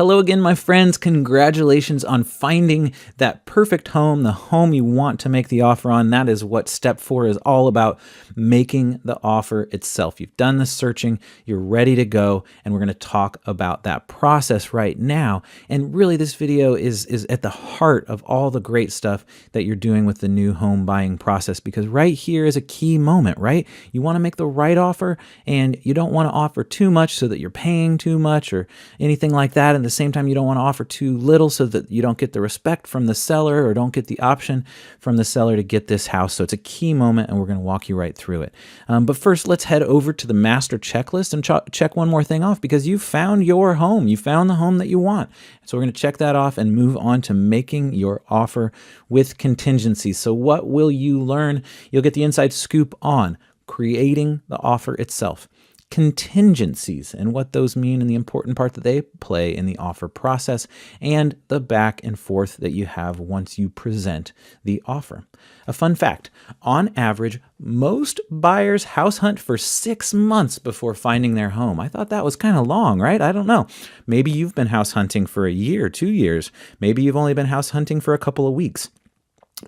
Hello again, my friends. Congratulations on finding that perfect home, the home you want to make the offer on. That is what step 4 is all about, making the offer itself. You've done the searching, you're ready to go, and we're going to talk about that process right now. And really, this video is at the heart of all the great stuff that you're doing with the new home buying process, because right here is a key moment, right? You want to make the right offer, and you don't want to offer too much so that you're paying too much or anything like that. At the same time, you don't want to offer too little so that you don't get the respect from the seller or don't get the option from the seller to get this house. So it's a key moment, and we're going to walk you right through it. But first, let's head over to the master checklist and check one more thing off, because you found your home. You found the home that you want. So we're going to check that off and move on to making your offer with contingency. So what will you learn? You'll get the inside scoop on creating the offer itself, contingencies and what those mean and the important part that they play in the offer process, and the back and forth that you have once you present the offer. A fun fact, on average, most buyers house hunt for 6 months before finding their home. I thought that was kind of long, right? I don't know. Maybe you've been house hunting for a year, 2 years. Maybe you've only been house hunting for a couple of weeks.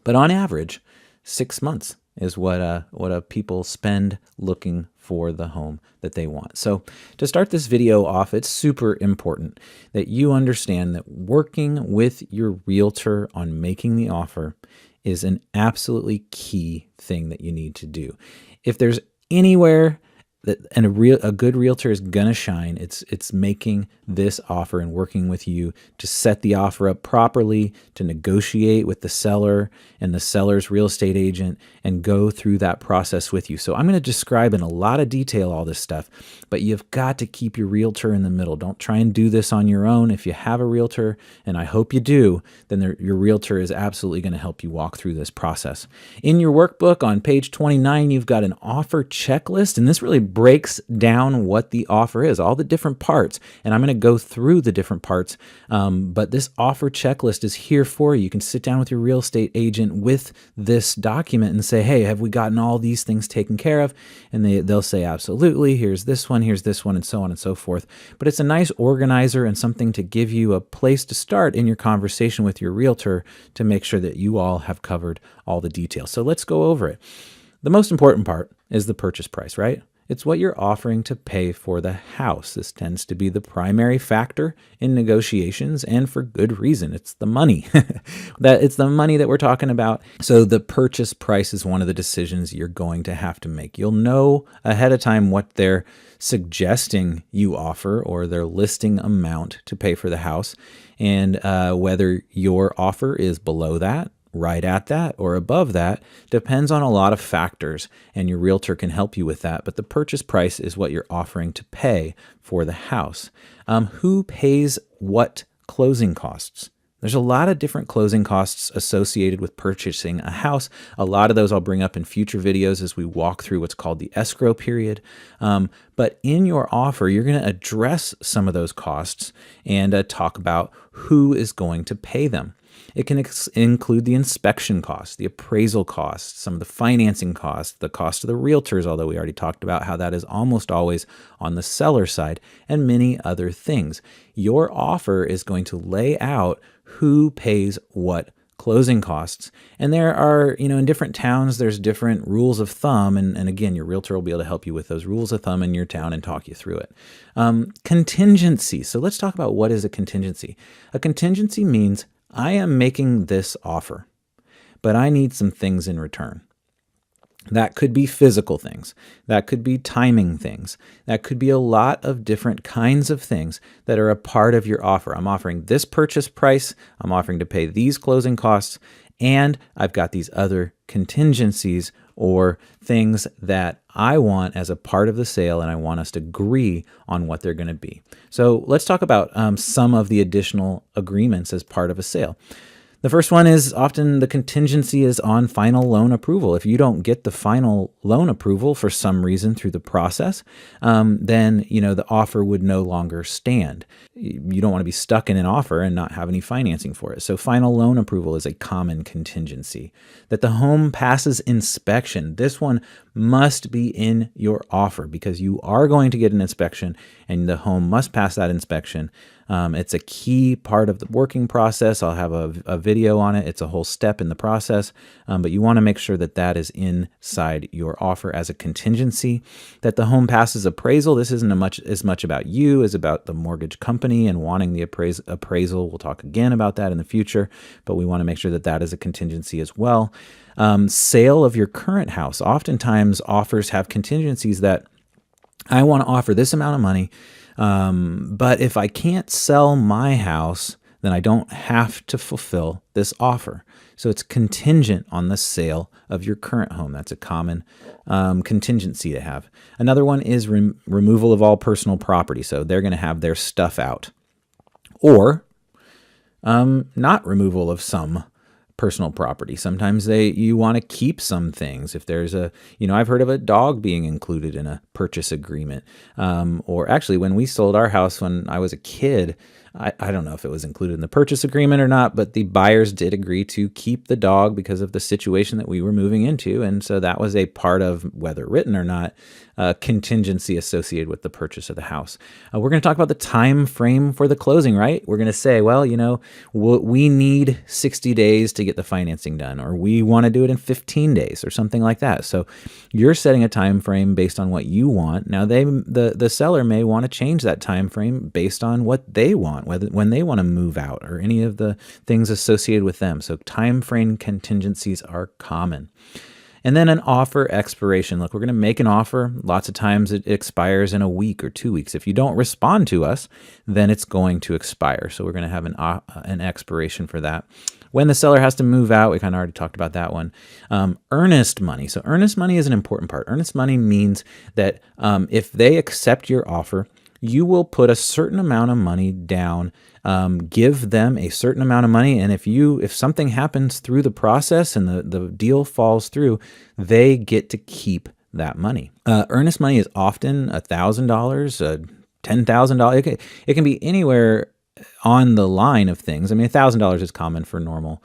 But on average, 6 months is what people spend looking for the home that they want. So to start this video off, it's super important that you understand that working with your realtor on making the offer is an absolutely key thing that you need to do. If there's anywhere that a good realtor is gonna shine, it's making this offer and working with you to set the offer up properly, to negotiate with the seller and the seller's real estate agent, and go through that process with you. So I'm going to describe in a lot of detail all this stuff, but you've got to keep your realtor in the middle. Don't try and do this on your own. If you have a realtor, and I hope you do, then your realtor is absolutely going to help you walk through this process. In your workbook on page 29, you've got an offer checklist, and this really breaks down what the offer is, all the different parts. And I'm going to go through the different parts, but this offer checklist is here for you. You can sit down with your real estate agent with this document and say, hey, have we gotten all these things taken care of? And they'll say, absolutely, here's this one, and so on and so forth. But it's a nice organizer and something to give you a place to start in your conversation with your realtor to make sure that you all have covered all the details. So let's go over it. The most important part is the purchase price, right? It's what you're offering to pay for the house. This tends to be the primary factor in negotiations, and for good reason. It's the money. It's the money that we're talking about. So the purchase price is one of the decisions you're going to have to make. You'll know ahead of time what they're suggesting you offer, or their listing amount to pay for the house, and whether your offer is below that, right at that, or above that, depends on a lot of factors, and your realtor can help you with that. But the purchase price is what you're offering to pay for the house. Who pays what closing costs? There's a lot of different closing costs associated with purchasing a house. A lot of those I'll bring up in future videos as we walk through what's called the escrow period. But in your offer, you're going to address some of those costs and talk about who is going to pay them. It can include the inspection costs, the appraisal costs, some of the financing costs, the cost of the realtors, although we already talked about how that is almost always on the seller side, and many other things. Your offer is going to lay out who pays what closing costs. And there are, in different towns, there's different rules of thumb. And again, your realtor will be able to help you with those rules of thumb in your town and talk you through it. Contingency. So let's talk about what is a contingency. A contingency means I am making this offer, but I need some things in return. That could be physical things. That could be timing things. That could be a lot of different kinds of things that are a part of your offer. I'm offering this purchase price. I'm offering to pay these closing costs. And I've got these other contingencies or things that I want as a part of the sale, and I want us to agree on what they're going to be. So let's talk about some of the additional agreements as part of a sale. The first one is often the contingency is on final loan approval. If you don't get the final loan approval for some reason through the process, then the offer would no longer stand. You don't want to be stuck in an offer and not have any financing for it. So final loan approval is a common contingency. That the home passes inspection. This one must be in your offer because you are going to get an inspection and the home must pass that inspection. It's a key part of the working process. I'll have a video on it. It's a whole step in the process, but you want to make sure that that is inside your offer as a contingency, that the home passes appraisal. This isn't as much about you as about the mortgage company and wanting the appraisal. We'll talk again about that in the future, but we want to make sure that that is a contingency as well. Sale of your current house. Oftentimes offers have contingencies that I want to offer this amount of money, but if I can't sell my house, then I don't have to fulfill this offer. So it's contingent on the sale of your current home. That's a common contingency to have. Another one is removal of all personal property. So they're going to have their stuff out. Or not removal of some personal property. Sometimes you want to keep some things. If there's I've heard of a dog being included in a purchase agreement. Or actually, when we sold our house when I was a kid, I don't know if it was included in the purchase agreement or not, but the buyers did agree to keep the dog because of the situation that we were moving into. And so that was a part of, whether written or not, contingency associated with the purchase of the house. We're going to talk about the time frame for the closing, right? We're going to say, well, we need 60 days to get the financing done, or we want to do it in 15 days or something like that. So you're setting a time frame based on what you want. Now the seller may want to change that time frame based on what they want, when they want to move out or any of the things associated with them. So time frame contingencies are common. And then an offer expiration. Look, we're going to make an offer. Lots of times it expires in a week or 2 weeks. If you don't respond to us, then it's going to expire. So we're going to have an expiration for that. When the seller has to move out, we kind of already talked about that one. Earnest money. So earnest money is an important part. Earnest money means that if they accept your offer, you will put a certain amount of money down, give them a certain amount of money, and if something happens through the process and the deal falls through, they get to keep that money. Earnest money is often $1,000, $10,000. It can be anywhere on the line of things. I mean, $1,000 is common for normal,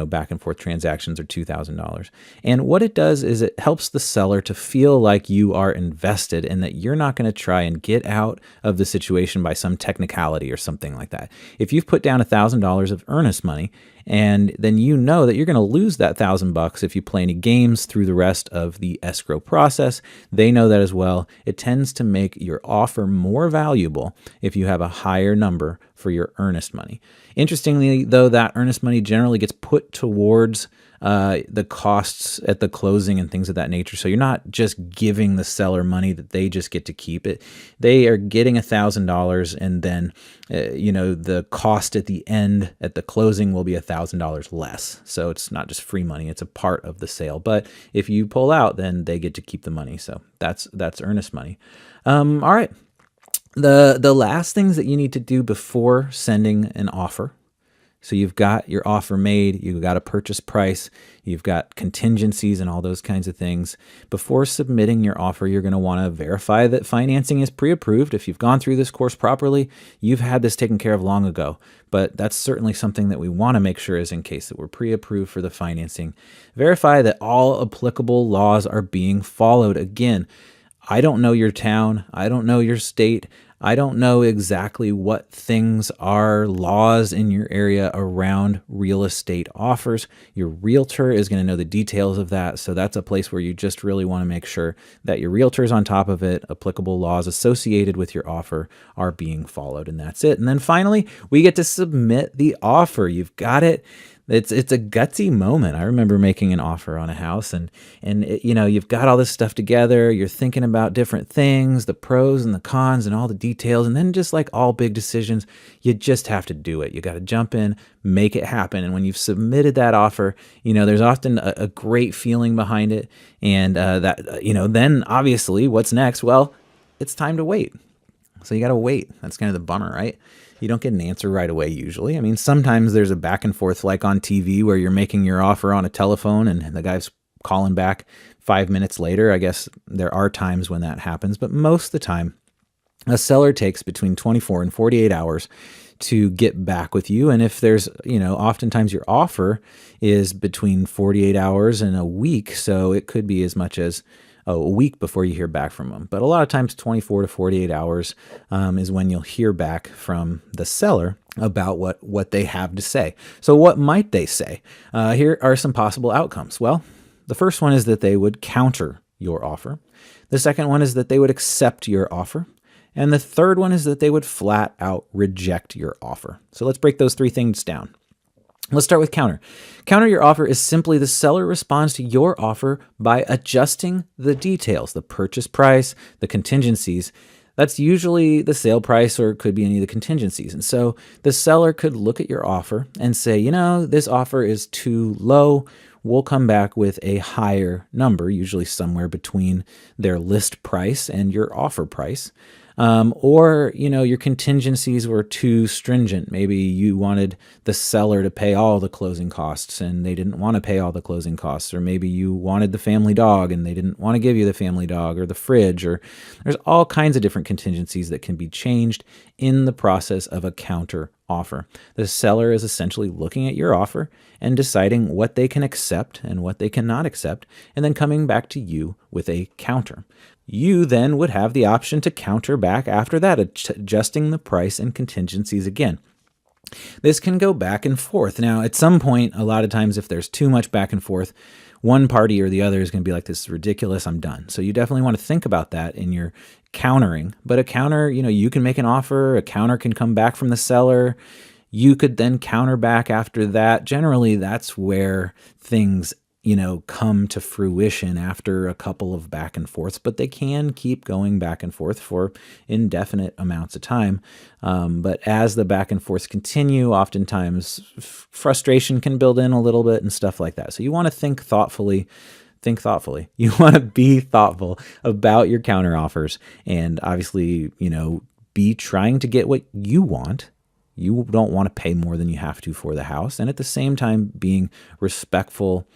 back and forth transactions, or $2,000. And what it does is it helps the seller to feel like you are invested and that you're not going to try and get out of the situation by some technicality or something like that. If you've put down $1,000 of earnest money, and then you know that you're going to lose that $1,000 if you play any games through the rest of the escrow process. They know that as well. It tends to make your offer more valuable if you have a higher number for your earnest money. Interestingly, though, that earnest money generally gets put towards the costs at the closing and things of that nature. So you're not just giving the seller money that they just get to keep it. They are getting $1,000, and then the cost at the end at the closing will be $1,000 less. So it's not just free money; it's a part of the sale. But if you pull out, then they get to keep the money. So that's earnest money. All right. The last things that you need to do before sending an offer. So you've got your offer made, you've got a purchase price, you've got contingencies and all those kinds of things. Before submitting your offer, you're going to want to verify that financing is pre-approved. If you've gone through this course properly, you've had this taken care of long ago. But that's certainly something that we want to make sure is in case that we're pre-approved for the financing. Verify that all applicable laws are being followed. Again, I don't know your town. I don't know your state. I don't know exactly what things are laws in your area around real estate offers. Your realtor is going to know the details of that. So that's a place where you just really want to make sure that your realtor is on top of it. Applicable laws associated with your offer are being followed, and that's it. And then finally, we get to submit the offer. You've got it. It's a gutsy moment. I remember making an offer on a house, and you've got all this stuff together. You're thinking about different things, the pros and the cons and all the details. And then just like all big decisions, you just have to do it. You got to jump in, make it happen. And when you've submitted that offer, there's often a great feeling behind it. And then obviously what's next? Well, it's time to wait. So you got to wait. That's kind of the bummer, right? You don't get an answer right away usually. I mean, sometimes there's a back and forth like on TV where you're making your offer on a telephone and the guy's calling back 5 minutes later. I guess there are times when that happens, but most of the time, a seller takes between 24 and 48 hours to get back with you. And if there's, oftentimes your offer is between 48 hours and a week, so it could be as much as a week before you hear back from them. But a lot of times 24 to 48 hours is when you'll hear back from the seller about what they have to say. So what might they say? Here are some possible outcomes. Well, the first one is that they would counter your offer. The second one is that they would accept your offer. And the third one is that they would flat out reject your offer. So let's break those three things down. Let's start with counter. Counter your offer is simply the seller responds to your offer by adjusting the details, the purchase price, the contingencies. That's usually the sale price, or it could be any of the contingencies. And so the seller could look at your offer and say, this offer is too low. We'll come back with a higher number, usually somewhere between their list price and your offer price. Or your contingencies were too stringent. Maybe you wanted the seller to pay all the closing costs and they didn't want to pay all the closing costs. Or maybe you wanted the family dog and they didn't want to give you the family dog or the fridge. Or there's all kinds of different contingencies that can be changed in the process of a counter offer. The seller is essentially looking at your offer and deciding what they can accept and what they cannot accept, and then coming back to you with a counter. You then would have the option to counter back after that, adjusting the price and contingencies again. This can go back and forth. Now, at some point, a lot of times, if there's too much back and forth, one party or the other is going to be like, this is ridiculous, I'm done. So you definitely want to think about that in your countering. But a counter, you can make an offer, a counter can come back from the seller. You could then counter back after that. Generally, that's where things come to fruition after a couple of back and forths, but they can keep going back and forth for indefinite amounts of time. But as the back and forths continue, oftentimes frustration can build in a little bit and stuff like that. So you want to think thoughtfully. You want to be thoughtful about your counter offers, and obviously, be trying to get what you want. You don't want to pay more than you have to for the house, and at the same time being respectful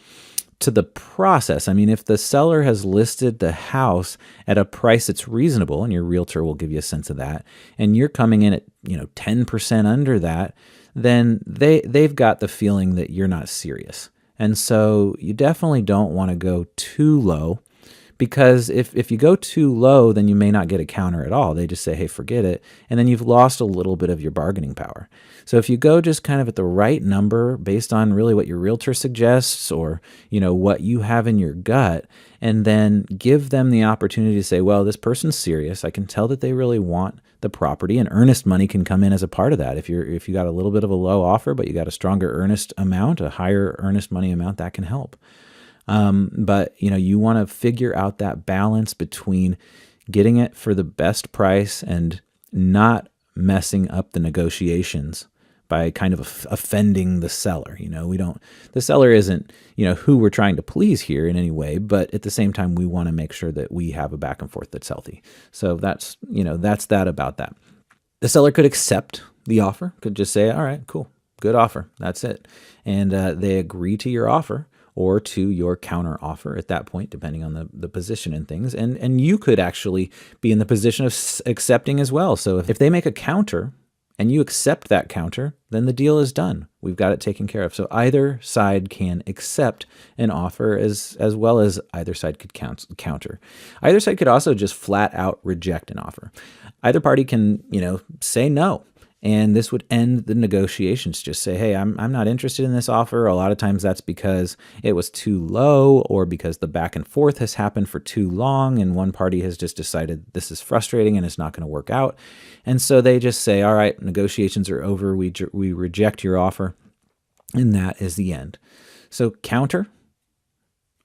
to the process. I mean, if the seller has listed the house at a price that's reasonable, and your realtor will give you a sense of that, and you're coming in at 10% under that, then they've got the feeling that you're not serious. And so you definitely don't want to go too low, because if you go too low, then you may not get a counter at all. They just say, hey, forget it. And then you've lost a little bit of your bargaining power. So if you go just kind of at the right number based on really what your realtor suggests, or, what you have in your gut, and then give them the opportunity to say, well, this person's serious. I can tell that they really want the property, and earnest money can come in as a part of that. If you got a little bit of a low offer, but you got a stronger earnest amount, a higher earnest money amount, that can help. But you want to figure out that balance between getting it for the best price and not messing up the negotiations by kind of offending the seller. The seller isn't, who we're trying to please here in any way, but at the same time, we want to make sure that we have a back and forth that's healthy. So that's that about that. The seller could accept the offer, could just say, all right, cool, good offer. That's it. And they agree to your offer, or to your counter offer at that point, depending on the position and things. And you could actually be in the position of accepting as well. So if they make a counter and you accept that counter, then the deal is done. We've got it taken care of. So either side can accept an offer as well as either side could counter. Either side could also just flat out reject an offer. Either party can, say no. And this would end the negotiations. Just say, hey, I'm not interested in this offer. A lot of times that's because it was too low, or because the back and forth has happened for too long and one party has just decided this is frustrating and it's not going to work out. And so they just say, all right, negotiations are over. We reject your offer. And that is the end. So counter,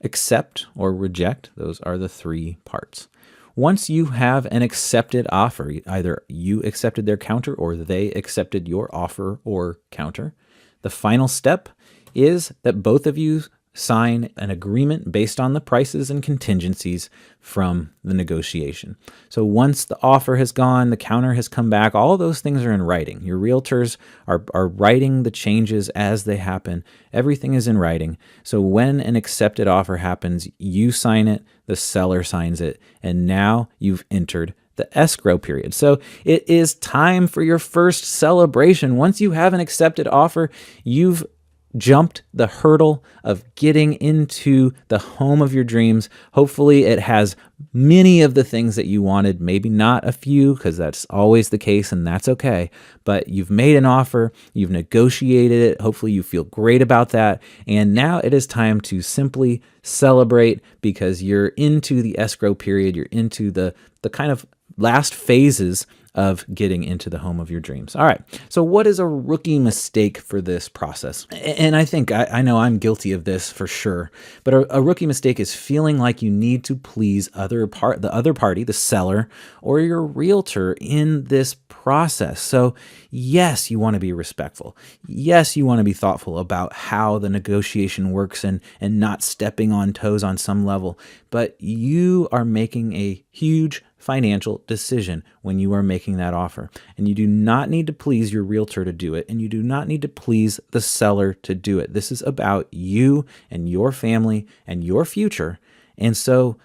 accept, or reject, those are the three parts. Once you have an accepted offer, either you accepted their counter or they accepted your offer or counter, the final step is that both of you sign an agreement based on the prices and contingencies from the negotiation. So once the offer has gone, the counter has come back, all those things are in writing. Your realtors are writing the changes as they happen. Everything is in writing. So when an accepted offer happens, you sign it, the seller signs it, and now you've entered the escrow period. So it is time for your first celebration. Once you have an accepted offer, you've jumped the hurdle of getting into the home of your dreams. Hopefully it has many of the things that you wanted, maybe not a few, because that's always the case and that's okay. But you've made an offer, you've negotiated it. Hopefully you feel great about that. And now it is time to simply celebrate because you're into the escrow period. You're into the kind of last phases of getting into the home of your dreams. All right. So what is a rookie mistake for this process? And I think I know I'm guilty of this for sure, but a rookie mistake is feeling like you need to please the other party, the seller, or your realtor in this process. So yes, you want to be respectful. Yes, you want to be thoughtful about how the negotiation works and not stepping on toes on some level, but you are making a huge financial decision when you are making that offer. And you do not need to please your realtor to do it, and you do not need to please the seller to do it. This is about you and your family and your future. And so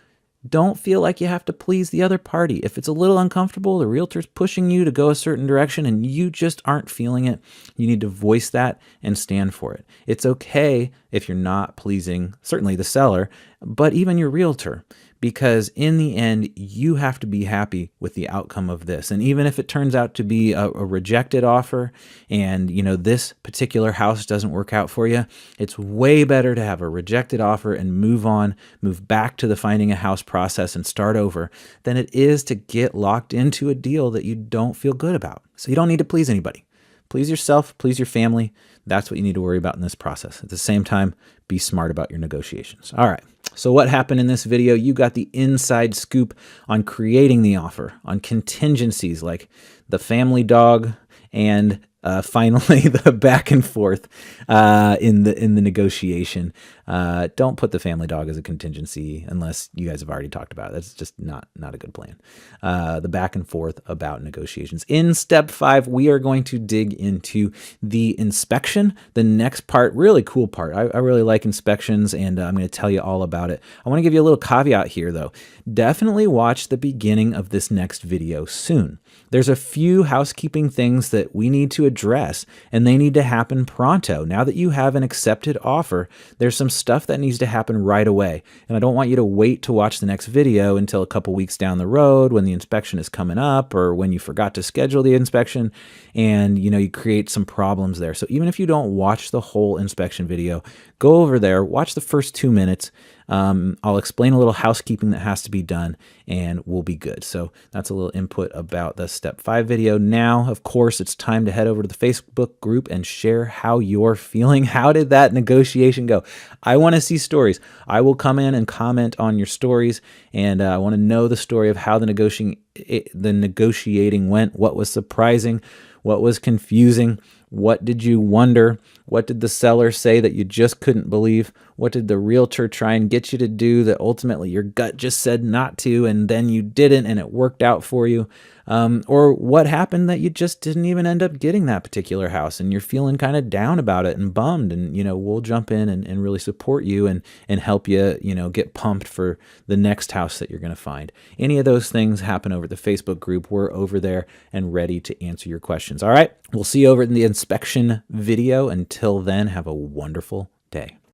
don't feel like you have to please the other party. If it's a little uncomfortable, the realtor's pushing you to go a certain direction and you just aren't feeling it, you need to voice that and stand for it. It's okay if you're not pleasing, certainly the seller, but even your realtor. Because in the end, you have to be happy with the outcome of this. And even if it turns out to be a rejected offer and, this particular house doesn't work out for you, it's way better to have a rejected offer and move on, move back to the finding a house process and start over than it is to get locked into a deal that you don't feel good about. So you don't need to please anybody. Please yourself, please your family. That's what you need to worry about in this process. At the same time, be smart about your negotiations. All right. So what happened in this video? You got the inside scoop on creating the offer, on contingencies like the family dog and finally the back and forth in the negotiation. Don't put the family dog as a contingency unless you guys have already talked about it. That's just not a good plan. The back and forth about negotiations. In step 5, we are going to dig into the inspection. The next part, really cool part. I really like inspections, and I'm going to tell you all about it. I want to give you a little caveat here, though. Definitely watch the beginning of this next video soon. There's a few housekeeping things that we need to address, and they need to happen pronto. Now that you have an accepted offer, there's some stuff that needs to happen right away. And I don't want you to wait to watch the next video until a couple weeks down the road when the inspection is coming up or when you forgot to schedule the inspection and you create some problems there. So even if you don't watch the whole inspection video, go over there, watch the first 2 minutes. I'll explain a little housekeeping that has to be done and we'll be good. So that's a little input about the step 5 video. Now, of course, it's time to head over to the Facebook group and share how you're feeling. How did that negotiation go? I want to see stories. I will come in and comment on your stories, and I want to know the story of how the negotiating went. What was surprising? What was confusing? What did you wonder? What did the seller say that you just couldn't believe? What did the realtor try and get you to do that ultimately your gut just said not to, and then you didn't and it worked out for you? Or what happened that you just didn't even end up getting that particular house and you're feeling kind of down about it and bummed, and we'll jump in and really support you and help you get pumped for the next house that you're going to find. Any of those things happen over the Facebook group. We're over there and ready to answer your questions. All right, we'll see you over in the inspection video. Until then, have a wonderful day.